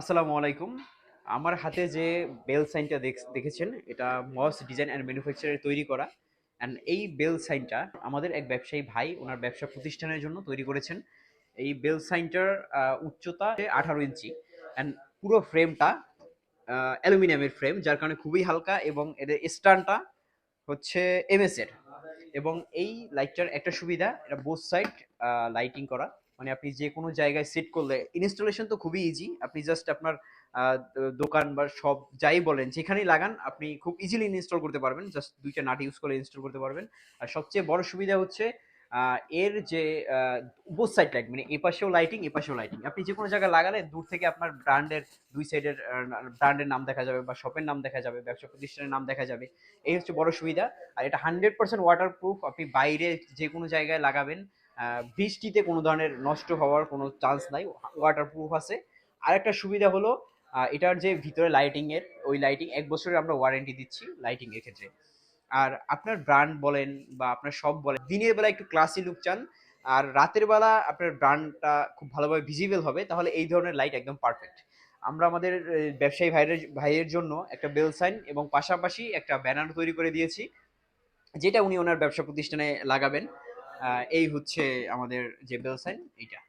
আসসালামু আলাইকুম। আমার হাতে যে বেল সাইনটা দেখেছেন এটা মস ডিজাইন অ্যান্ড ম্যানুফ্যাকচারের তৈরি করা। অ্যান্ড এই বেল সাইনটা আমাদের এক ব্যবসায়ী ভাই ওনার ব্যবসা প্রতিষ্ঠানের জন্য তৈরি করেছেন। এই বেল সাইনটার উচ্চতা 18 ইঞ্চি অ্যান্ড পুরো ফ্রেমটা অ্যালুমিনিয়ামের ফ্রেম, যার কারণে খুবই হালকা, এবং এদের স্ট্যান্ডটা হচ্ছে এমএস এর। এবং এই লাইটটার একটা সুবিধা, এটা বোথ সাইড লাইটিং করা, মানে আপনি যে কোনো জায়গায় সেট করলে ইনস্টলেশন তো খুবই ইজি। আপনি জাস্ট আপনার দোকান বা সব যাই বলেন যেখানেই লাগান আপনি খুব ইজিলি ইনস্টল করতে পারবেন, জাস্ট দুইটা নাট ইউজ করে ইনস্টল করতে পারবেন। আর সবচেয়ে বড় সুবিধা হচ্ছে এর যে বোথ সাইড লাইট, মানে এপাশেও লাইটিং এপাশেও লাইটিং, আপনি যে কোনো জায়গায় লাগালে দূর থেকে আপনার ব্র্যান্ডের দুই সাইডের ব্র্যান্ডের নাম দেখা যাবে, বা শপের নাম দেখা যাবে, ব্যবসা প্রতিষ্ঠানের নাম দেখা যাবে। এই হচ্ছে বড় সুবিধা। আর এটা 100% ওয়াটার প্রুফ, আপনি বাইরে যে কোনো জায়গায় লাগাবেন, বৃষ্টিতে কোনো ধরনের নষ্ট হওয়ার কোনো চান্স নাই, ওয়াটার প্রুফ আছে। আরেকটা সুবিধা হলো এটার যে ভিতরে লাইটিং এর, ওই লাইটিং 1 বছরের আমরা ওয়ারেন্টি দিচ্ছি লাইটিং এর ক্ষেত্রে। আর আপনার ব্র্যান্ড বলেন বা আপনার শপ বলেন, দিনের বেলা একটু ক্লাসি লুক চান আর রাতের বেলা আপনার ব্র্যান্ডটা খুব ভালোভাবে ভিজিবল হবে, তাহলে এই ধরনের লাইট একদম পারফেক্ট। আমরা আমাদের ব্যবসায়ী ভাইয়ের জন্য একটা বেল সাইন এবং পাশাপাশি একটা ব্যানার তৈরি করে দিয়েছি, যেটা উনি ওনার ব্যবসা প্রতিষ্ঠানে লাগাবেন। এই হচ্ছে আমাদের যে বেল সাইন এইটা।